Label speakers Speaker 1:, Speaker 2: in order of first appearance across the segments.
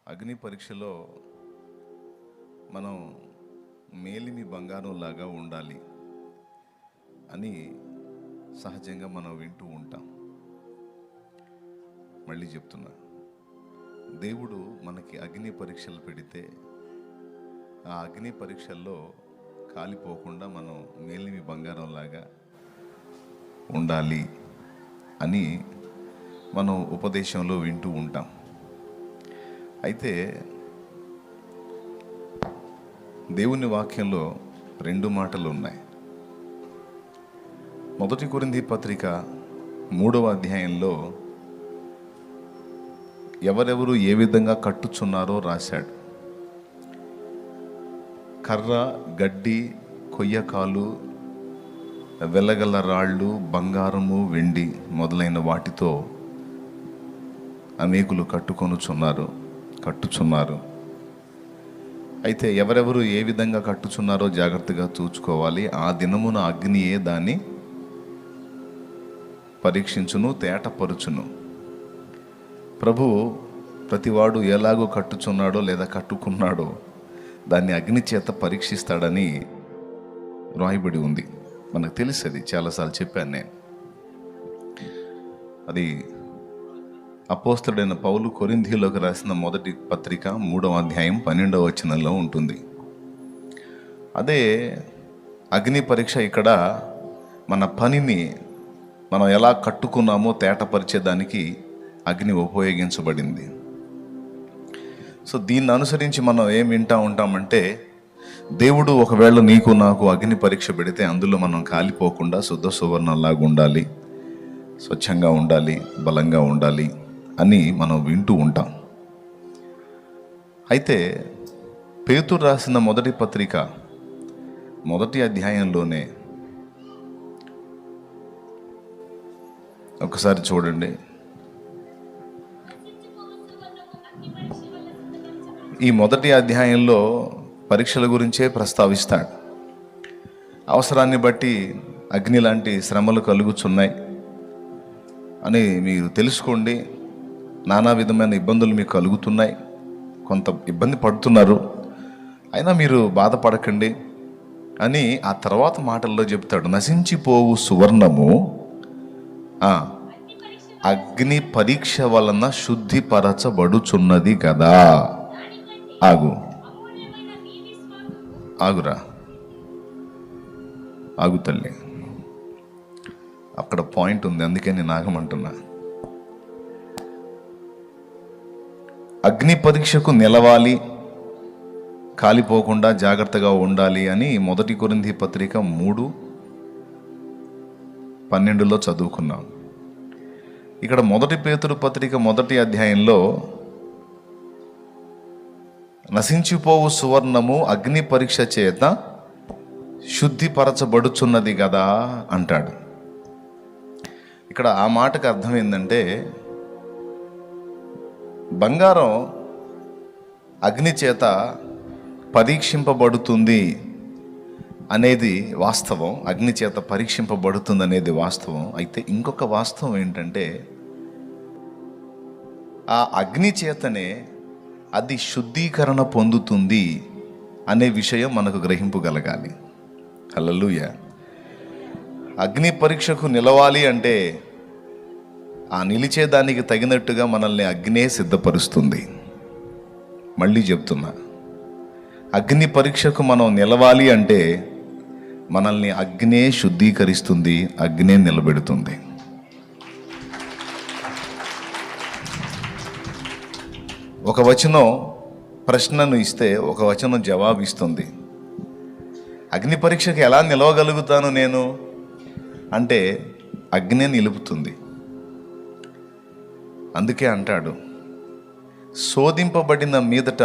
Speaker 1: అగ్ని పరీక్షలో మనం మేలిమి బంగారం లాగా ఉండాలి అని సహజంగా మనం వింటూ ఉంటాం. మళ్ళీ చెప్తున్నా, దేవుడు మనకి అగ్ని పరీక్షలు పెడితే ఆ అగ్ని పరీక్షల్లో కాలిపోకుండా మనం మేలిమి బంగారం లాగా ఉండాలి అని మనం ఉపదేశంలో వింటూ ఉంటాం. అయితే దేవుని వాక్యంలో రెండు మాటలు ఉన్నాయి. 1 కొరింథీ పత్రిక 3వ అధ్యాయంలో ఎవరెవరు ఏ విధంగా కట్టుచున్నారో రాశాడు. కర్ర, గడ్డి, కొయ్యకాలు, వెలగల రాళ్ళు, బంగారము, వెండి మొదలైన వాటితో అనేకులు కట్టుచున్నారు. అయితే ఎవరెవరు ఏ విధంగా కట్టుచున్నారో జాగ్రత్తగా చూసుకోవాలి. ఆ దినమున అగ్నియే దాన్ని పరీక్షించును, తేటపరుచును. ప్రభు ప్రతివాడు ఎలాగో కట్టుచున్నాడో లేదా కట్టుకున్నాడో దాన్ని అగ్ని చేత పరీక్షిస్తాడని రాయబడి ఉంది. మనకు తెలుసు, అది చాలాసార్లు చెప్పాను నేను. అది అపోస్తలుడైన పౌలు కొరింథీలోకి రాసిన 1 పత్రిక 3వ అధ్యాయం 12వ వచనంలో ఉంటుంది. అదే అగ్ని పరీక్ష. ఇక్కడ మన పనిని మనం ఎలా కట్టుకున్నామో తేటపరిచేదానికి అగ్ని ఉపయోగించబడింది. సో దీన్ని అనుసరించి మనం ఏం వింటూ ఉంటామంటే, దేవుడు ఒకవేళ నీకు నాకు అగ్ని పరీక్ష పెడితే అందులో మనం కాలిపోకుండా శుద్ధ సువర్ణంలాగా ఉండాలి, స్వచ్ఛంగా ఉండాలి, బలంగా ఉండాలి అని మనం వింటూ ఉంటాం. అయితే పేతురు రాసిన 1 పత్రిక 1వ అధ్యాయంలోనే ఒకసారి చూడండి. ఈ 1వ అధ్యాయంలో పరీక్షల గురించే ప్రస్తావిస్తాడు. అవసరాన్ని బట్టి అగ్ని లాంటి శ్రమలు కలుగుచున్నాయి అని మీరు తెలుసుకోండి. నానా విధమైన ఇబ్బందులు మీకు కలుగుతున్నాయి, కొంత ఇబ్బంది పడుతున్నారు, అయినా మీరు బాధపడకండి అని ఆ తర్వాత మాటల్లో చెప్తాడు. నశించిపోవు సువర్ణము అగ్ని పరీక్ష వలన శుద్ధిపరచబడుచున్నది కదా. ఆగురా ఆగు తల్లి, అక్కడ పాయింట్ ఉంది, అందుకే నేను ఆగమంటున్నా. అగ్ని పరీక్షకు నిలవాలి, కాలిపోకుండా జాగ్రత్తగా ఉండాలి అని 1 కొరింథీ పత్రిక 3:12 చదువుకున్నాం. ఇక్కడ 1 పేతురు పత్రిక 1వ అధ్యాయంలో నశించిపోవు సువర్ణము అగ్ని పరీక్ష చేత శుద్ధిపరచబడుచున్నది కదా అంటాడు. ఇక్కడ ఆ మాటకు అర్థం ఏంటంటే, బంగారం అగ్ని చేత పరీక్షింపబడుతుంది అనేది వాస్తవం, అగ్ని చేత పరీక్షింపబడుతుంది అనేది వాస్తవం. అయితే ఇంకొక వాస్తవం ఏంటంటే, ఆ అగ్ని చేతనే అది శుద్ధీకరణ పొందుతుంది అనే విషయం మనకు గ్రహింపగలగాలి. హల్లెలూయా. అగ్ని పరీక్షకు నిలవాలి అంటే ఆ నిలిచేదానికి తగినట్టుగా మనల్ని అగ్నే సిద్ధపరుస్తుంది. మళ్ళీ చెప్తున్నా, అగ్ని పరీక్షకు మనం నిలవాలి అంటే మనల్ని అగ్నే శుద్ధీకరిస్తుంది, అగ్నే నిలబెడుతుంది. ఒక వచనం ప్రశ్నను ఇస్తే ఒక వచనం జవాబు ఇస్తుంది. అగ్ని పరీక్షకు ఎలా నిలవగలుగుతాను నేను అంటే అగ్నే నిలుపుతుంది. అందుకే అంటాడు, శోధింపబడిన మీదట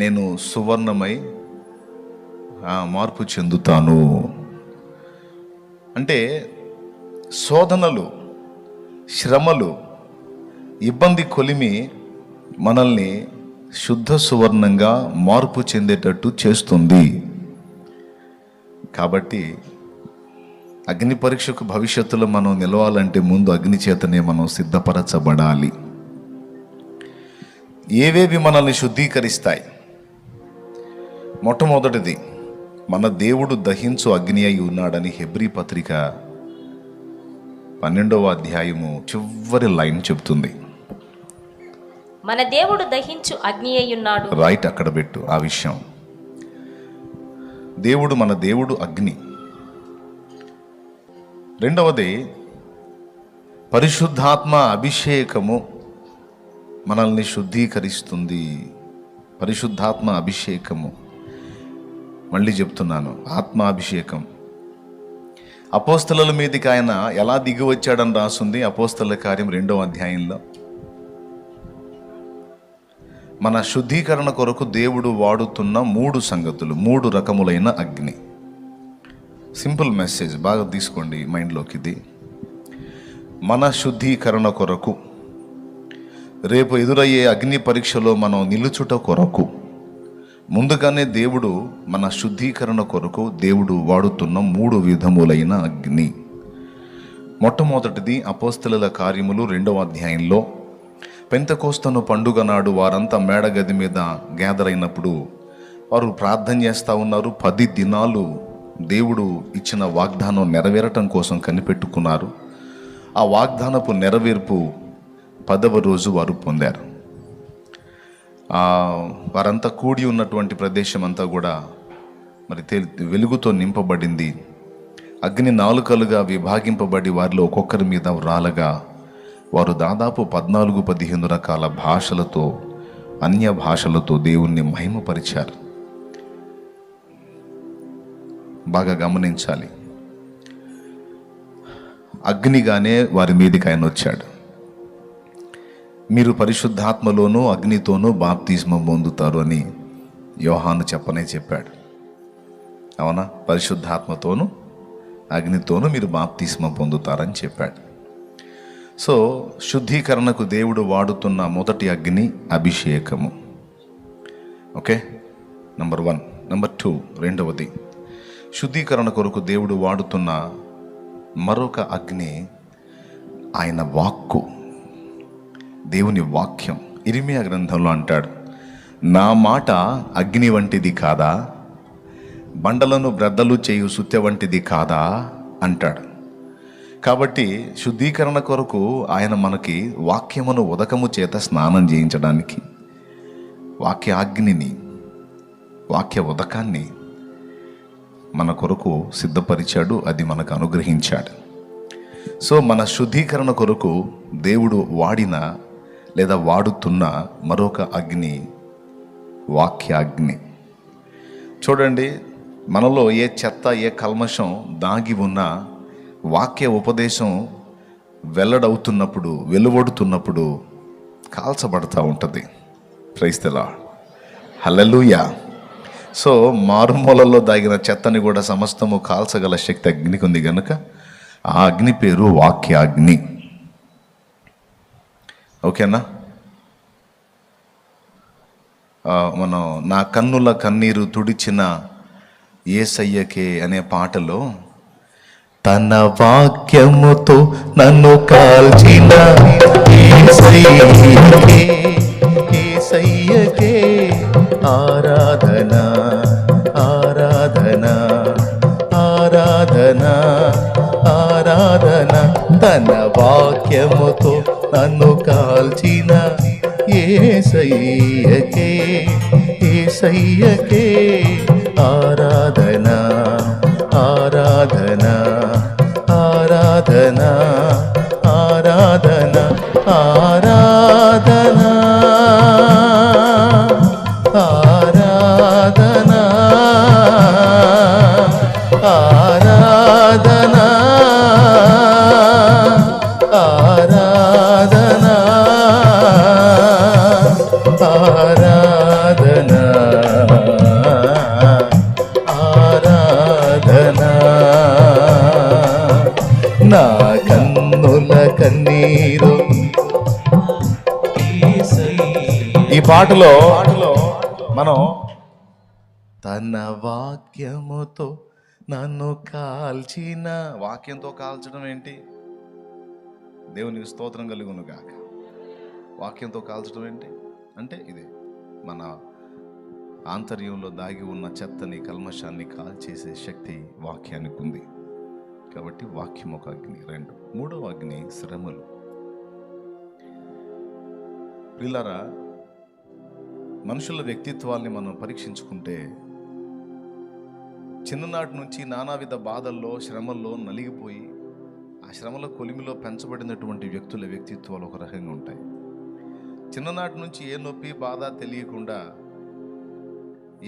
Speaker 1: నేను సువర్ణమై మార్పు చెందుతాను. అంటే శోధనలు, శ్రమలు, ఇబ్బంది కొలిమి మనల్ని శుద్ధ సువర్ణంగా మార్పు చెందేటట్టు చేస్తుంది. కాబట్టి అగ్ని పరీక్షకు భవిష్యత్తులో మనం నిలవాలంటే ముందు అగ్ని చేతనే మనం సిద్ధపరచబడాలి. ఏవేవి మనల్ని శుద్ధీకరిస్తాయి? మొట్టమొదటిది, మన దేవుడు దహించు అగ్ని అయి ఉన్నాడని హెబ్రీ పత్రిక 12వ అధ్యాయము చివరి లైన్ చెప్తుంది.
Speaker 2: మన దేవుడు దహించు అగ్ని అయి ఉన్నాడు.
Speaker 1: రైట్, అక్కడ పెట్టు ఆ విషయం. మన దేవుడు అగ్ని. రెండవది, పరిశుద్ధాత్మ అభిషేకము మనల్ని శుద్ధీకరిస్తుంది. పరిశుద్ధాత్మ అభిషేకము, మళ్ళీ చెప్తున్నాను, ఆత్మాభిషేకం. అపోస్తలుల మీదకి ఆయన ఎలా దిగి వచ్చాడని రాసుంది అపోస్తలుల కార్యం 2వ అధ్యాయంలో. మన శుద్ధీకరణ కొరకు దేవుడు వాడుతున్న 3 సంగతులు, 3 రకములైన అగ్ని. సింపుల్ మెసేజ్, బాగా తీసుకోండి మైండ్లోకి. ఇది మన శుద్ధీకరణ కొరకు, రేపు ఎదురయ్యే అగ్ని పరీక్షలో మనం నిలుచుట కొరకు, ముందుగానే దేవుడు మన శుద్ధీకరణ కొరకు దేవుడు వాడుతున్న 3 విధములైన అగ్ని. మొట్టమొదటిది అపోస్తలుల కార్యములు 2వ అధ్యాయంలో పెంతెకోస్తు పండుగ నాడు వారంతా మేడగది మీద గ్యాదర్ అయినప్పుడు వారు ప్రార్థన చేస్తూ ఉన్నారు. 10 దినాలు దేవుడు ఇచ్చిన వాగ్దానం నెరవేరటం కోసం కనిపెట్టుకున్నారు. ఆ వాగ్దానపు నెరవేర్పు 10వ రోజు వారు పొందారు. వారంతా కూడి ఉన్నటువంటి ప్రదేశం అంతా కూడా మరి వెలుగుతో నింపబడింది. అగ్ని నాలుకలుగా విభాగింపబడి వారిలో ఒక్కొక్కరి మీద రాలగా వారు దాదాపు 14-15 రకాల భాషలతో, అన్య భాషలతో దేవుణ్ణి మహిమపరిచారు. బాగా గమనించాలి. అగ్నిగానే వారి మీదకి ఆయన వచ్చాడు. మీరు పరిశుద్ధాత్మలోనూ అగ్నితోనూ బాప్తిస్మం పొందుతారు అని యోహాను చెప్పాడు. అవునా? పరిశుద్ధాత్మతోనూ అగ్నితోనూ మీరు బాప్తిస్మం పొందుతారని చెప్పాడు. సో శుద్ధీకరణకు దేవుడు వాడుతున్న మొదటి అగ్ని అభిషేకము. Okay, number 1. నంబర్ 2, రెండవది, శుద్ధీకరణ కొరకు దేవుడు వాడుతున్న మరొక అగ్ని ఆయన వాక్కు, దేవుని వాక్యం. ఇర్మియా గ్రంథంలో అంటాడు, నా మాట అగ్ని వంటిది కాదా, బండలను బ్రద్దలు చేయు సుత్తె వంటిది కాదా అంటాడు. కాబట్టి శుద్ధీకరణ కొరకు ఆయన మనకి వాక్యమును ఉదకము చేత స్నానం చేయించడానికి వాక్య ఉదకాన్ని మన కొరకు సిద్ధపరిచాడు, అది మనకు అనుగ్రహించాడు. సో మన శుద్ధీకరణ కొరకు దేవుడు వాడిన లేదా వాడుతున్న మరొక అగ్ని వాక్యాగ్ని. చూడండి, మనలో ఏ చెత్త, ఏ కల్మషం దాగి ఉన్నా వాక్య ఉపదేశం వెలువడుతున్నప్పుడు కాల్చబడతా ఉంటుంది. Praise the Lord, hallelujah. So మారుమూలలో దాగిన చెత్తని కూడా సమస్తము కాల్చగల శక్తి అగ్నికి ఉంది కనుక ఆ అగ్ని పేరు వాక్యాగ్ని. ఓకేనా? మనం నా కన్నుల కన్నీరు తుడిచిన యేసయ్యకే అనే పాటలో, తన వాక్యముతో నన్ను కాల్చిన యేసయ్యకే ఆరాధన ఆరాధన ఆరాధన ఆరాధన. తన వాక్యముతో నన్ను కాల్చిన యేసయ్యకే యేసయ్యకే ఆరాధన ఆరాధన ఆరాధన ఆరాధన ఆరాధన ఆరాధన ఆరాధన ఆరాధన ఆరాధన ఆరాధన. నా కన్నుల కన్నీరు. ఈ పాటలో మనం తన వాక్యముతో నన్ను కాల్చిన, వాక్యంతో కాల్చడం ఏంటి? దేవునికి స్తోత్రం కలుగును గాక. వాక్యంతో కాల్చడం ఏంటి? అంటే ఇదే మన ఆంతర్యంలో దాగి ఉన్న చెత్తని కల్మషాన్ని కాల్చేసే శక్తి వాక్యానికి ఉంది. కాబట్టి వాక్యం ఒక అగ్ని. 2, మూడవ అగ్ని శ్రమలు. ప్రియులారా, మనుషుల వ్యక్తిత్వాల్ని మనం పరీక్షించుకుంటే చిన్ననాటి నుంచి నానావిధ బాధల్లో శ్రమల్లో నలిగిపోయి ఆ శ్రమల కొలిమిలో పెంచబడినటువంటి వ్యక్తుల వ్యక్తిత్వాలు ఒక రకంగా ఉంటాయి. చిన్ననాటి నుంచి ఏ నొప్పి బాధ తెలియకుండా,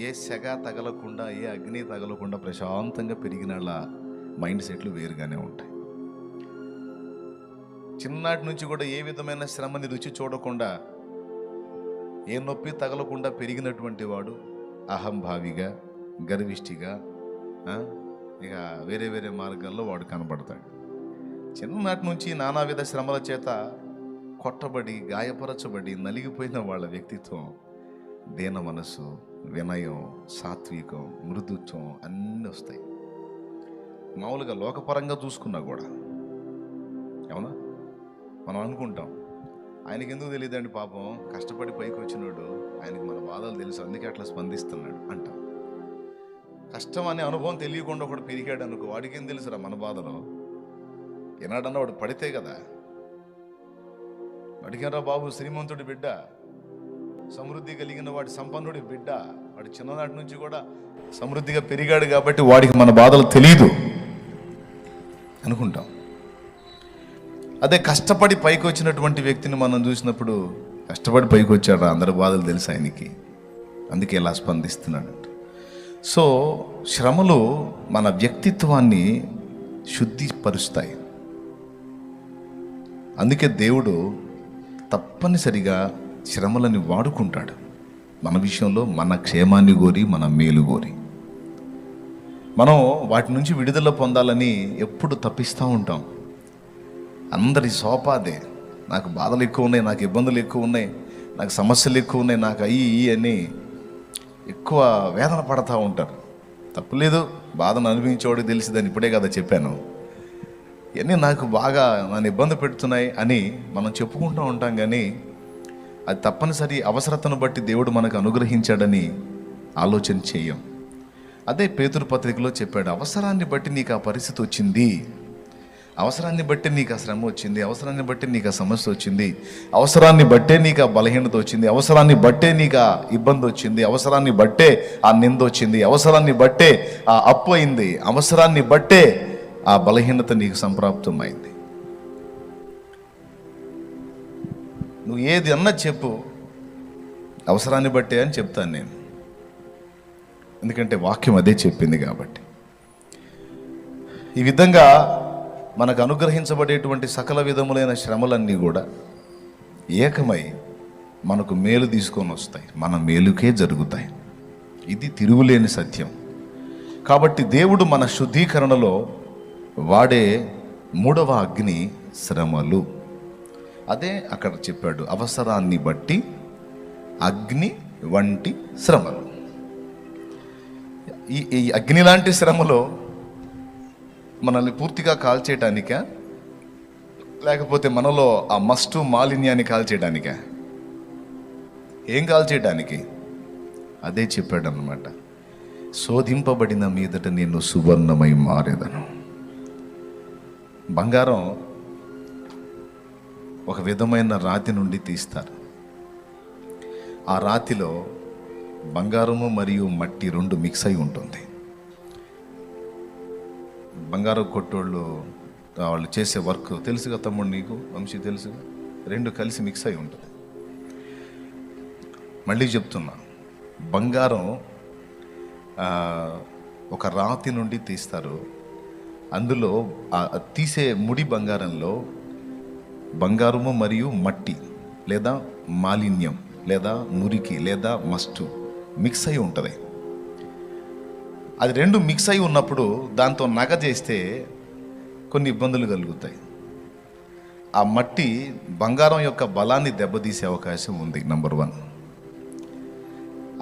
Speaker 1: ఏ సెగ తగలకుండా, ఏ అగ్ని తగలకుండా ప్రశాంతంగా పెరిగిన వాళ్ళ మైండ్ సెట్లు వేరుగానే ఉంటాయి. చిన్ననాటి నుంచి కూడా ఏ విధమైన శ్రమని రుచి చూడకుండా, ఏ నొప్పి తగలకుండా పెరిగినటువంటి వాడు అహంభావిగా, గర్విష్టిగా, ఇక వేరే వేరే మార్గాల్లో వాడు కనబడతాడు. చిన్ననాటి నుంచి నానావిధ శ్రమల చేత కొట్టబడి, గాయపరచబడి నలిగిపోయిన వాళ్ళ వ్యక్తిత్వం దీన మనసు, వినయం, సాత్వికం, మృదుత్వం అన్నీ వస్తాయి. మామూలుగా లోకపరంగా చూసుకున్నా కూడా, అవునా, మనం అనుకుంటాం ఆయనకి ఎందుకు తెలియదండి పాపం, కష్టపడి పైకి వచ్చినాడు, ఆయనకి మన బాధలు తెలుసు అందుకే అట్లా స్పందిస్తున్నాడు అంటాం. కష్టం అనే అనుభవం తెలియకుండా ఒకడు పెరిగాడు అనుకో, వాడికి ఏం తెలుసురా మన బాధలో. ఏనాడన్నా వాడు పడితే కదా. అడిగారా బాబు, శ్రీమంతుడి బిడ్డ, సమృద్ధి కలిగిన వాడి సంపన్నుడి బిడ్డ, వాడు చిన్ననాటి నుంచి కూడా సమృద్ధిగా పెరిగాడు కాబట్టి వాడికి మన బాధలు తెలియదు అనుకుంటాం. అదే కష్టపడి పైకి వచ్చినటువంటి వ్యక్తిని మనం చూసినప్పుడు, కష్టపడి పైకి వచ్చాడు, అందరి బాధలు తెలుసు ఆయనకి, అందుకే ఇలా స్పందిస్తున్నాడు. సో శ్రమలు మన వ్యక్తిత్వాన్ని శుద్ధిపరుస్తాయి. అందుకే దేవుడు తప్పనిసరిగా శ్రమలని వాడుకుంటాడు మన విషయంలో, మన క్షేమాన్ని కోరి, మన మేలు కోరి. మనం వాటి నుంచి విడుదల పొందాలని ఎప్పుడు తప్పిస్తూ ఉంటాం. అందరి సోపాదే, నాకు బాధలు ఎక్కువ ఉన్నాయి, నాకు ఇబ్బందులు ఎక్కువ ఉన్నాయి, నాకు సమస్యలు ఎక్కువ ఉన్నాయి, నాకు అయ్యి అని ఎక్కువ వేదన పడతా ఉంటారు. తప్పులేదు, బాధను అనుభవించేవాడికి తెలిసిందని ఇప్పుడే కదా చెప్పాను. ఇవన్నీ నాకు బాగా నన్ను ఇబ్బంది పెడుతున్నాయి అని మనం చెప్పుకుంటూ ఉంటాం, కానీ అది తప్పనిసరి అవసరతను బట్టి దేవుడు మనకు అనుగ్రహించాడని ఆలోచన చేయం. అదే పేతురు పత్రికలో చెప్పాడు, అవసరాన్ని బట్టి నీకు ఆ పరిస్థితి వచ్చింది, అవసరాన్ని బట్టి నీకు ఆ శ్రమ వచ్చింది, అవసరాన్ని బట్టి నీకు ఆ సమస్య వచ్చింది, అవసరాన్ని బట్టే నీకు ఆ బలహీనత వచ్చింది, అవసరాన్ని బట్టే నీకు ఆ ఇబ్బంది వచ్చింది, అవసరాన్ని బట్టే ఆ నింద వచ్చింది, అవసరాన్ని బట్టే ఆ అప్పు అయింది, అవసరాన్ని బట్టే ఆ బలహీనత నీకు సంప్రాప్తమైంది. నువ్వు ఏది అన్నా చెప్పు, అవసరాన్ని బట్టే అని చెప్తాను నేను, ఎందుకంటే వాక్యం అదే చెప్పింది కాబట్టి. ఈ విధంగా మనకు అనుగ్రహించబడేటువంటి సకల విధములైన శ్రమలన్నీ కూడా ఏకమై మనకు మేలు తీసుకొని వస్తాయి, మన మేలుకే జరుగుతాయి. ఇది తిరుగులేని సత్యం. కాబట్టి దేవుడు మన శుద్ధీకరణలో వాడే మూడవ అగ్ని శ్రమలు. అదే అక్కడ చెప్పాడు, అవసరాన్ని బట్టి అగ్ని వంటి శ్రమలు. ఈ అగ్ని లాంటి శ్రమలో మనల్ని పూర్తిగా కాల్చేయటానికా, లేకపోతే మనలో ఆ మస్టు మాలిన్యాన్ని కాల్చేయడానికా? ఏం కాల్చేయడానికి? అదే చెప్పాడు అన్నమాట, శోధింపబడిన మీదట నేను సువర్ణమై మారేదను. బంగారం ఒక విధమైన రాతి నుండి తీస్తారు. ఆ రాతిలో బంగారము మరియు మట్టి రెండు మిక్స్ అయి ఉంటుంది. బంగారం కొట్టోళ్ళు వాళ్ళు చేసే వర్క్ తెలుసుగా తమ్ముడు, నీకు వంశీ తెలుసుగా, రెండు కలిసి మిక్స్ అయి ఉంటుంది. మళ్ళీ చెప్తున్నా, బంగారం ఒక రాతి నుండి తీస్తారు. అందులో తీసే ముడి బంగారంలో బంగారము మరియు మట్టి లేదా మాలిన్యం లేదా మురికి లేదా మస్టు మిక్స్ అయి ఉంటుంది. అది రెండు మిక్స్ అయి ఉన్నప్పుడు దాంతో నగ చేస్తే కొన్ని ఇబ్బందులు కలుగుతాయి. ఆ మట్టి బంగారం యొక్క బలాన్ని దెబ్బతీసే అవకాశం ఉంది. నంబర్ 1,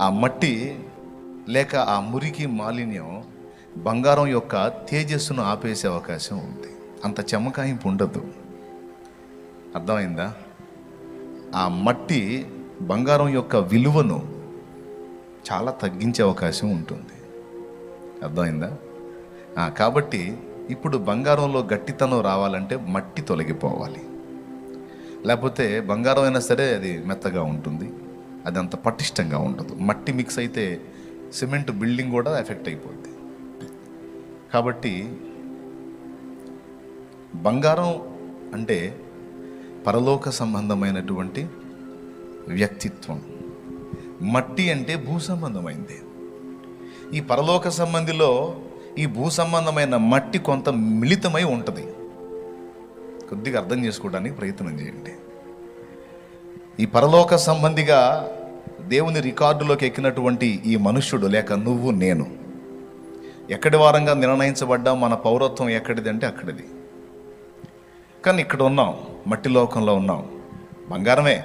Speaker 1: ఆ మట్టి లేక ఆ మురికి మాలిన్యం బంగారం యొక్క తేజస్సును ఆపేసే అవకాశం ఉంది. అంత చెమకాయింపు ఉండదు. అర్థమైందా? ఆ మట్టి బంగారం యొక్క విలువను చాలా తగ్గించే అవకాశం ఉంటుంది. అర్థమైందా? కాబట్టి ఇప్పుడు బంగారంలో గట్టితనం రావాలంటే మట్టి తొలగిపోవాలి. లేకపోతే బంగారం అయినా సరే అది మెత్తగా ఉంటుంది, అది అంత పటిష్టంగా ఉండదు. మట్టి మిక్స్ అయితే సిమెంట్ బిల్డింగ్ కూడా ఎఫెక్ట్ అయిపోద్ది. కాబట్టి బంగారం అంటే పరలోక సంబంధమైనటువంటి వ్యక్తిత్వం, మట్టి అంటే భూ సంబంధమైంది. ఈ పరలోక సంబంధిలో ఈ భూ సంబంధమైన మట్టి కొంత మిళితమై ఉంటుంది. కొద్దిగా అర్థం చేసుకోవడానికి ప్రయత్నం చేయండి. ఈ పరలోక సంబంధిగా దేవుని రికార్డులోకి ఎక్కినటువంటి ఈ మనుష్యుడు, లేక నువ్వు నేను, ఎక్కడి వారంగా నిర్ణయించబడ్డా మన పౌరత్వం ఎక్కడిది అంటే అక్కడిది. కానీ ఇక్కడ ఉన్నాం, మట్టి లోకంలో ఉన్నాం. బంగారమే,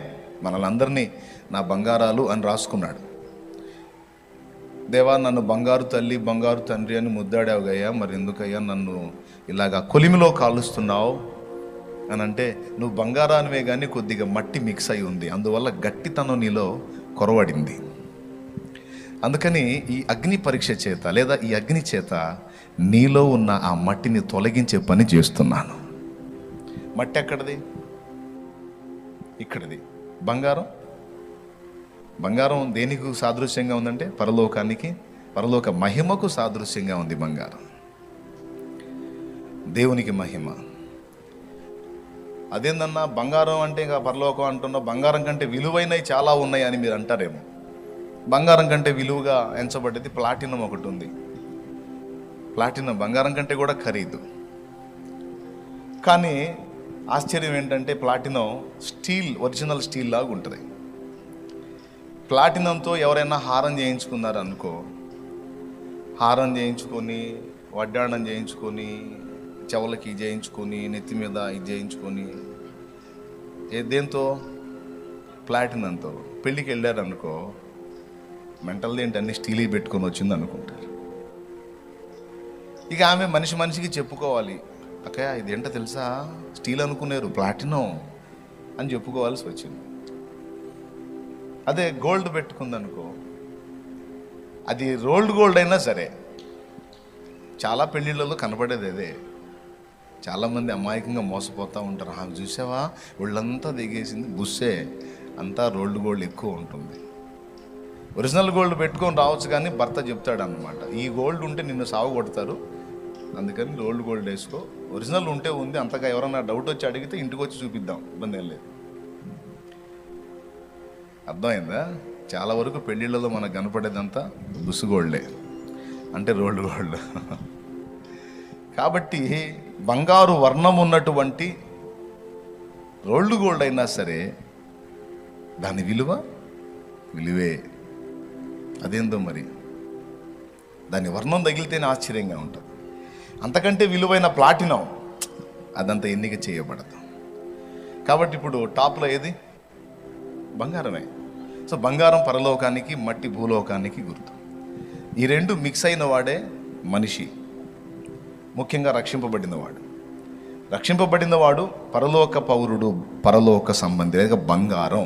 Speaker 1: మనలందరినీ నా బంగారాలు అని రాసుకున్నాడు. దేవా, నన్ను బంగారు తల్లి బంగారు తండ్రి అని ముద్దాడావుగయ్యా, మరి ఎందుకయ్యా నన్ను ఇలాగా కొలిమిలో కాలుస్తున్నావు అని అంటే, నువ్వు బంగారానివే కానీ కొద్దిగా మట్టి మిక్స్ అయి ఉంది, అందువల్ల గట్టితనం నీలో కొరవడింది. అందుకని ఈ అగ్ని పరీక్ష చేత లేదా ఈ అగ్ని చేత నీలో ఉన్న ఆ మట్టిని తొలగించే పని చేస్తున్నాను. మట్టి ఎక్కడిది? ఇక్కడిది. బంగారం దేనికి సాదృశ్యంగా ఉందంటే పరలోకానికి, పరలోక మహిమకు సాదృశ్యంగా ఉంది బంగారం. దేవునికి మహిమ. అదేందన్నా బంగారం అంటే ఇంకా పరలోకం అంటున్నా, బంగారం కంటే విలువైనవి చాలా ఉన్నాయి అని మీరు అంటారేమో. బంగారం కంటే విలువగా ఎంచబడ్డది ప్లాటినం ఒకటి ఉంది. ప్లాటినం బంగారం కంటే కూడా ఖరీదు. కానీ ఆశ్చర్యం ఏంటంటే ప్లాటినం స్టీల్, ఒరిజినల్ స్టీల్ లాగా ఉంటుంది. ప్లాటినంతో ఎవరైనా హారం చేయించుకున్నారనుకో, హారం చేయించుకొని, వడ్డాణం చేయించుకొని, చెవులకి చేయించుకొని, నెత్తి మీద ఇది చేయించుకొని, దేంతో? ప్లాటినంతో. పెళ్ళికి వెళ్ళారనుకో, మెంటల్ది ఏంటి అన్ని స్టీల్ పెట్టుకొని వచ్చింది అనుకుంటారు. ఇక ఆమె మనిషికి చెప్పుకోవాలి, అక్కయ్య ఇదేంటో తెలుసా, స్టీల్ అనుకున్నారు ప్లాటినం అని చెప్పుకోవాల్సి వచ్చింది. అదే గోల్డ్ పెట్టుకుందనుకో, అది రోల్డ్ గోల్డ్ అయినా సరే, చాలా పెళ్ళిళ్ళలో కనపడేది అదే. చాలామంది అమాయకంగా మోసపోతూ ఉంటారు. ఆమె చూసావా ఒళ్ళంతా దిగేసింది, బుస్సే, అంతా రోల్డ్ గోల్డ్ ఎక్కువ ఉంటుంది. ఒరిజినల్ గోల్డ్ పెట్టుకొని రావచ్చు, కానీ భర్త చెప్తాడు అన్నమాట, ఈ గోల్డ్ ఉంటే నిన్ను సాగు కొడతారు, అందుకని రోల్డ్ గోల్డ్ వేసుకో, ఒరిజినల్ ఉంటే ఉంది, అంతగా ఎవరైనా డౌట్ వచ్చి అడిగితే ఇంటికి వచ్చి చూపిద్దాం, ఇబ్బంది ఏం లేదు. అర్థమైందా? చాలా వరకు పెళ్ళిళ్ళలో మనకు కనపడేదంతా బుస్సు గోల్డే, అంటే రోల్డ్ గోల్డ్. కాబట్టి బంగారు వర్ణం ఉన్నటువంటి రోల్డ్ గోల్డ్ అయినా సరే దాని విలువే. అదేందో మరి, దాని వర్ణం తగిలితేనే ఆశ్చర్యంగా ఉంటుంది. అంతకంటే విలువైన ప్లాటినం అదంతా ఎన్నిక చేయబడదు. కాబట్టి ఇప్పుడు టాప్లో ఏది? బంగారమే. సో బంగారం పరలోకానికి, మట్టి భూలోకానికి గుర్తు. ఈ రెండు మిక్స్ అయిన వాడే మనిషి, ముఖ్యంగా రక్షింపబడినవాడు పరలోక పౌరుడు, పరలోక సంబంధి, లేక బంగారం.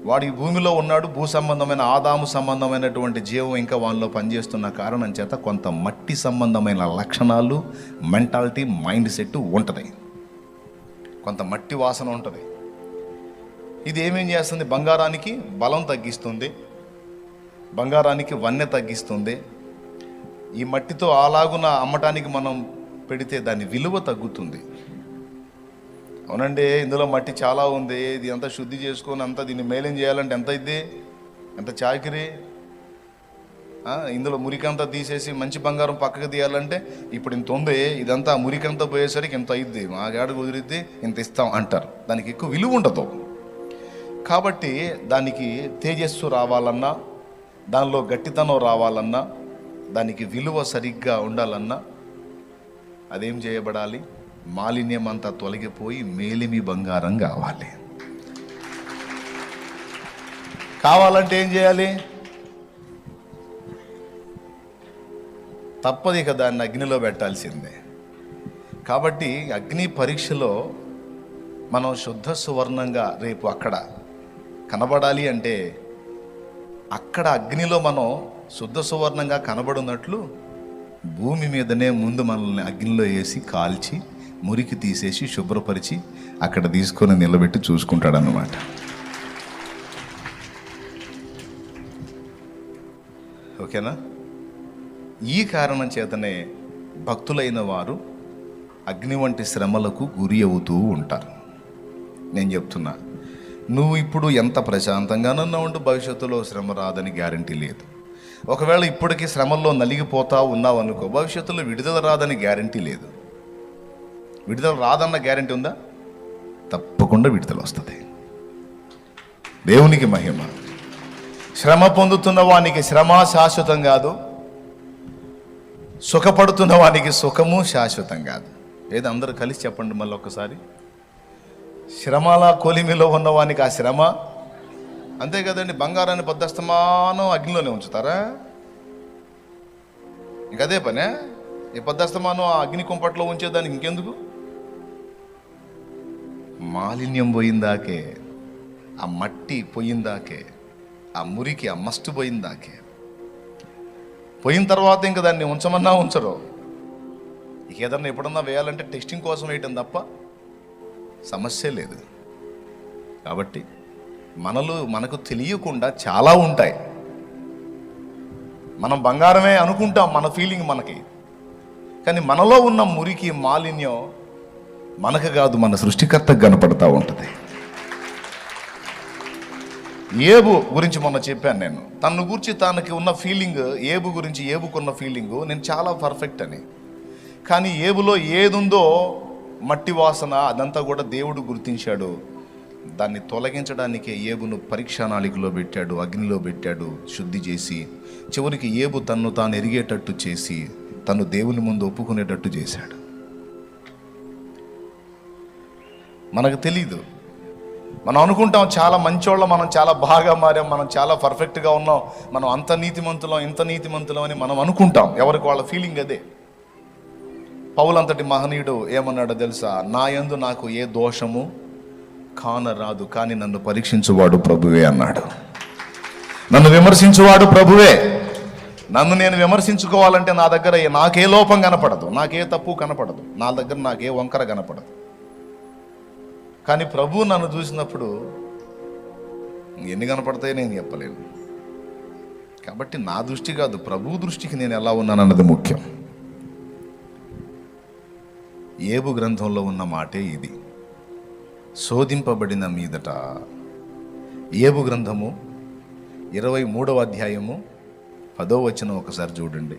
Speaker 1: వాడు ఈ భూమిలో ఉన్నాడు, భూ సంబంధమైన ఆదాము సంబంధమైనటువంటి జీవం ఇంకా వాళ్ళలో పనిచేస్తున్న కారణం చేత కొంత మట్టి సంబంధమైన లక్షణాలు, మెంటాలిటీ, మైండ్ సెట్ ఉంటుంది, కొంత మట్టి వాసన ఉంటుంది. ఇది ఏమేం చేస్తుంది? బంగారానికి బలం తగ్గిస్తుంది, బంగారానికి వన్నె తగ్గిస్తుంది. ఈ మట్టితో అలాగున అమ్మటానికి మనం పెడితే దాని విలువ తగ్గుతుంది. అవునండి, ఇందులో మట్టి చాలా ఉంది, ఇది అంతా శుద్ధి చేసుకొని అంతా దీన్ని మేలేం చేయాలంటే ఎంత అయింది, ఎంత చాకిరి. ఇందులో మురికంతా తీసేసి మంచి బంగారం పక్కకు తీయాలంటే ఇప్పుడు ఇంత ఉంది, ఇదంతా మురికంతా పోయేసరికి ఇంత అయింది, మా గాడు కుదిరిద్ది, ఇంత ఇస్తాం అంటారు. దానికి ఎక్కువ విలువ ఉండదు. కాబట్టి దానికి తేజస్సు రావాలన్నా, దానిలో గట్టితనం రావాలన్నా, దానికి విలువ సరిగ్గా ఉండాలన్నా అదేం చేయబడాలి? మాలిన్యం అంతా తొలగిపోయి మేలిమి బంగారం కావాలంటే ఏం చేయాలి? తప్పదు, ఇక దాన్ని అగ్నిలో పెట్టాల్సిందే. కాబట్టి అగ్ని పరీక్షలో మనం శుద్ధ సువర్ణంగా రేపు అక్కడ కనబడాలి అంటే అక్కడ అగ్నిలో మనం శుద్ధ సువర్ణంగా కనబడున్నట్లు భూమి మీదనే ముందు మనల్ని అగ్నిలో వేసి కాల్చి మురికి తీసేసి శుభ్రపరిచి అక్కడ తీసుకొని నిలబెట్టి చూసుకుంటాడు అన్నమాట. ఓకేనా? ఈ కారణం చేతనే భక్తులైన వారు అగ్ని వంటి శ్రమలకు గురి అవుతూ ఉంటారు. నేను చెప్తున్నా, నువ్వు ఇప్పుడు ఎంత ప్రశాంతంగానన్నా ఉంటూ భవిష్యత్తులో శ్రమ రాదని గ్యారంటీ లేదు. ఒకవేళ ఇప్పటికీ శ్రమల్లో నలిగిపోతా ఉన్నావు అనుకో, భవిష్యత్తులో విడుదల రాదని గ్యారంటీ లేదు. విడుదల రాదన్న గ్యారంటీ ఉందా? తప్పకుండా విడుదల వస్తుంది. దేవునికి మహిమ. శ్రమ పొందుతున్న వానికి శ్రమ శాశ్వతం కాదు, సుఖపడుతున్న వానికి సుఖము శాశ్వతం కాదు. ఏదో అందరూ కలిసి చెప్పండి మళ్ళీ ఒక్కసారి. శ్రమల కొలిమిలో ఉన్నవానికి ఆ శ్రమ అంతే కదండి. బంగారాన్ని పొద్దస్తమానం అగ్నిలోనే ఉంచుతారా? ఇంకదే పనే. ఈ పొద్దస్తమానం ఆ అగ్ని కుంపట్లో ఉంచేదానికి ఇంకెందుకు? మాలిన్యం పోయిందాకే, ఆ మట్టి పోయిందాకే, ఆ మురికి ఆ మస్టు పోయిందాకే. పోయిన తర్వాత ఇంకా దాన్ని ఉంచమన్నా ఉంచరు. ఇక ఏదన్నా ఎప్పుడన్నా వేయాలంటే టెస్టింగ్ కోసం వేయటం తప్ప సమస్య లేదు. కాబట్టి మనకు తెలియకుండా చాలా ఉంటాయి. మనం బంగారమే అనుకుంటాం, మన ఫీలింగ్ మనకి. కానీ మనలో ఉన్న మురికి మాలిన్యం మనకు కాదు, మన సృష్టికర్తకు కనపడతా ఉంటుంది. ఏబు గురించి మొన్న చెప్పాను నేను. తన గురించి తనకి ఉన్న ఫీలింగ్, ఏబు గురించి ఏబుకున్న ఫీలింగు నేను చాలా పర్ఫెక్ట్ అని. కానీ ఏబులో ఏదుందో మట్టి వాసన అదంతా కూడా దేవుడు గుర్తించాడు. దాన్ని తొలగించడానికే ఏబును పరీక్షానాళికలో పెట్టాడు, అగ్నిలో పెట్టాడు, శుద్ధి చేసి చివరికి ఏబు తన్ను తాను ఎరిగేటట్టు చేసి తను దేవుని ముందు ఒప్పుకునేటట్టు చేశాడు. మనకు తెలీదు. మనం అనుకుంటాం చాలా మంచోళ్ళం, మనం చాలా బాగా మారాం, మనం చాలా పర్ఫెక్ట్గా ఉన్నాం, మనం అంత నీతిమంతులం ఇంత నీతిమంతులం అని మనం అనుకుంటాం. ఎవరికి వాళ్ళ ఫీలింగ్ అదే. పౌలంతటి మహనీయుడు ఏమన్నాడో తెలుసా? నా యందు నాకు ఏ దోషము కానరాదు, కానీ నన్ను పరీక్షించువాడు ప్రభువే అన్నాడు. నన్ను విమర్శించువాడు ప్రభువే. నన్ను నేను విమర్శించుకోవాలంటే నా దగ్గర నాకే లోపం కనపడదు, నాకే తప్పు కనపడదు, నా దగ్గర నాకే వంకర కనపడదు. కానీ ప్రభువు నన్ను చూసినప్పుడు ఎన్ని కనపడతాయో నేను చెప్పలేను. కాబట్టి నా దృష్టి కాదు, ప్రభువు దృష్టికి నేను ఎలా ఉన్నానన్నది ముఖ్యం. ఏబు గ్రంథంలో ఉన్న మాటే ఇది. శోధింపబడిన మీదట, ఏబు గ్రంథము 23వ అధ్యాయము 10వ వచనం ఒకసారి చూడండి.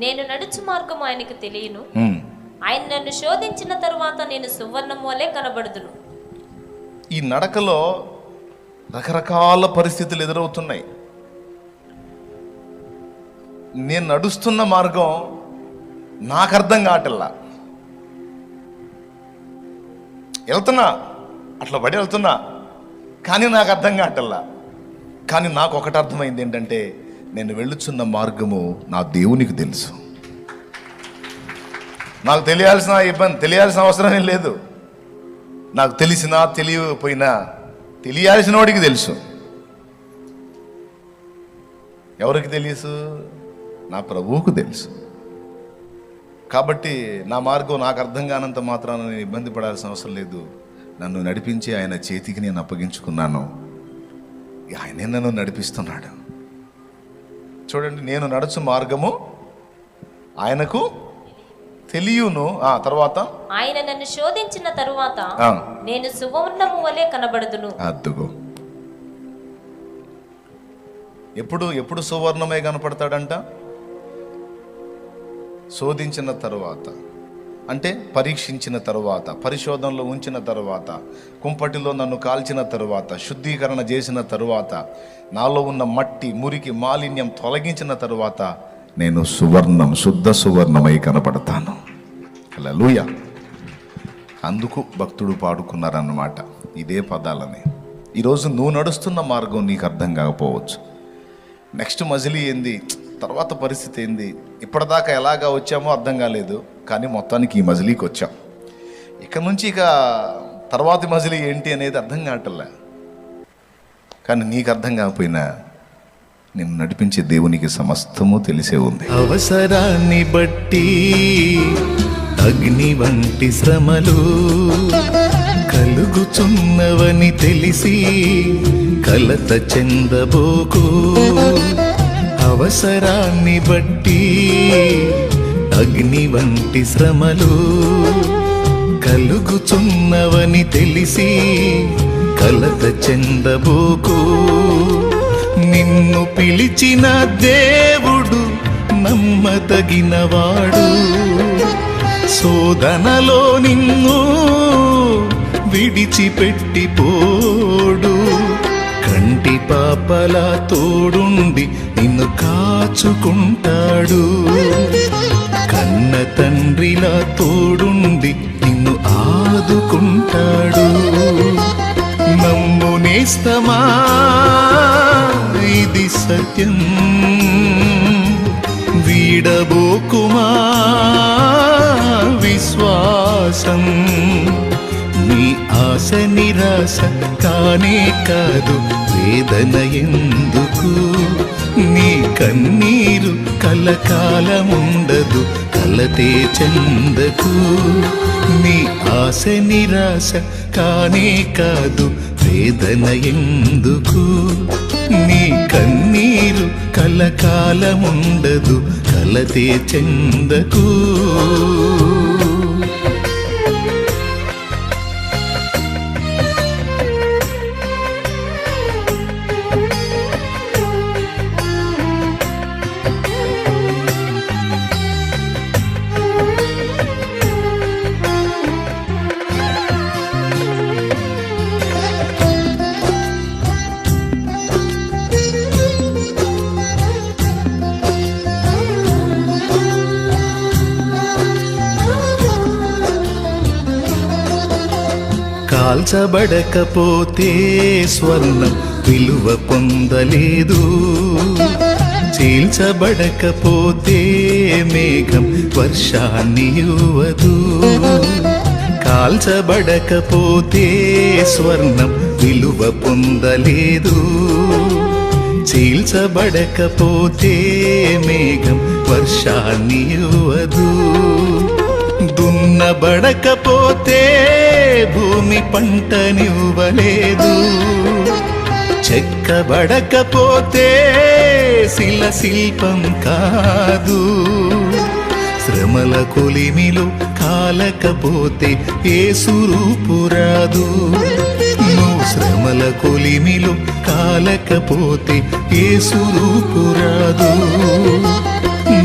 Speaker 2: నేను నడుచు మార్గము ఆయనకు తెలియను, ఆయన నన్ను శోధించిన తరువాత నేను సువర్ణము వలె కనబడుదును.
Speaker 1: ఈ నడకలో రకరకాల పరిస్థితులు ఎదురవుతున్నాయి. నేను నడుస్తున్న మార్గం నాకు అర్థం కావట్లా. వెళ్తున్నా, అట్లా పడి వెళ్తున్నా, కానీ నాకు అర్థం కావట్లా. కానీ నాకు ఒకటి అర్థమైంది ఏంటంటే, నేను వెళ్ళుచున్న మార్గము నా దేవునికి తెలుసు. నాకు తెలియాల్సిన అవసరం లేదు. నాకు తెలిసినా తెలియకపోయినా తెలియాల్సిన వాడికి తెలుసు. ఎవరికి తెలుసు? నా ప్రభువుకు తెలుసు. కాబట్టి నా మార్గం నాకు అర్థం కానంత మాత్రాన నేను ఇబ్బంది పడాల్సిన అవసరం లేదు. నన్ను నడిపించి ఆయన చేతికి నేను అప్పగించుకున్నాను, ఆయనే నన్ను నడిపిస్తున్నాడు. చూడండి, నేను నడుచు మార్గము ఆయనకు తెలియను. తర్వాత
Speaker 2: ఆయన నన్ను శోధించిన తరువాత నేను సువర్ణము వలె కనబడుదును.
Speaker 1: అద్దుగో, ఎప్పుడు సువర్ణమే కనపడతాడంట? శోధించిన తరువాత, అంటే పరీక్షించిన తరువాత, పరిశోధనలో ఉంచిన తరువాత, కుంపటిలో నన్ను కాల్చిన తరువాత, శుద్ధీకరణ చేసిన తరువాత, నాలో ఉన్న మట్టి మురికి మాలిన్యం తొలగించిన తరువాత నేను సువర్ణం, శుద్ధ సువర్ణమై కనపడతాను. హల్లెలూయా. అందుకు భక్తుడు పాడుకున్నారన్నమాట ఇదే పదాలని. ఈరోజు నువ్వు నడుస్తున్న మార్గం నీకు అర్థం కాకపోవచ్చు. నెక్స్ట్ మజిలీ ఏంది, తర్వాత పరిస్థితి ఏంది, ఇప్పటిదాకా ఎలాగా వచ్చామో అర్థం కాలేదు. కానీ మొత్తానికి ఈ మజిలీకి వచ్చాం. ఇక నుంచి ఇక తర్వాతి మజిలీ ఏంటి అనేది అర్థం కావట్లే. కానీ నీకు అర్థం కాకపోయినా నిన్ను నడిపించే దేవునికి సమస్తము తెలిసే ఉంది.
Speaker 3: అవసరాన్ని బట్టి అగ్ని వంటి శ్రమలు కలుగుచున్నవని తెలిసి కలత చెందబోకు. అవసరాన్ని బట్టి అగ్ని వంటి శ్రమలు కలుగుచున్నవని తెలిసి కలత చెందబోకు. నిన్ను పిలిచిన దేవుడు నమ్మదగినవాడు. శోధనలో నిన్ను విడిచిపెట్టిపోడు. కంటి పాపలా తోడుండి నిన్ను కాచుకుంటాడు. కన్న తండ్రిలా తోడుండి నిన్ను ఆదుకుంటాడు. నమ్ము నేస్తమా, ఇది సత్యం. వీడబోకుమా విశ్వాసం. నీ ఆశ నిరాశ కానే కాదు, వేదన ఎందుకు? నీ కన్నీరు కలకాలముండదు, కలతే చెందకు. నీ ఆశ నిరాశ కానే కాదు, వేదన ఎందుకు? నీ కన్నీరు కలకాలముండదు, కలతే చెందకు. కాల్చబడకపోతే స్వర్ణం విలువ పొందలేదు. చీల్చబడకపోతే మేఘం వర్షాన్ని ఇవ్వదు. కాల్చబడకపోతే స్వర్ణం విలువ పొందలేదు. చీల్చబడకపోతే మేఘం వర్షాన్ని ఇవ్వదు. దున్నబడకపోతే భూమి పంటనివ్వలేదు. చెక్కబడకపోతే శిల శిల్పం కాదు. శ్రమల కొలిమిలో కాలకపోతే యేసు రూపు రాదు. నువ్వు శ్రమల కొలిమిలో కాలకపోతే యేసు రూపు రాదు.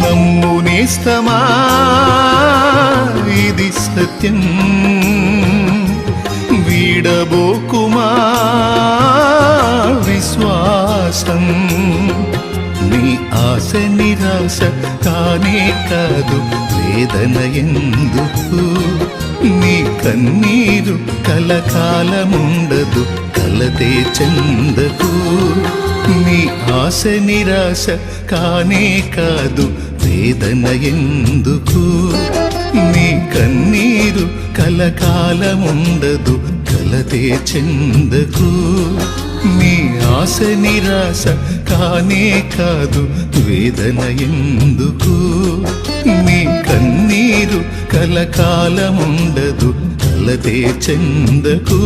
Speaker 3: నమ్ము నేస్తమా, ఇది సత్యం. వీడబోకుమా విశ్వాసం. నీ ఆశ నిరాశ కానే కాదు, వేదన ఎందుకు? నీ కన్నీరు కలకాలముండదు, కలతే చెందకు. నీ ఆశ నిరాశ కానే కాదు, వేదన ఎందుకు? నీ కన్నీరు కలకాలముండదు, కలతే చెందకు. నీ ఆశ నిరాశ కానే కాదు, వేదన ఎందుకు? నీ కన్నీరు కలకాలముండదు, కలతే చెందకు.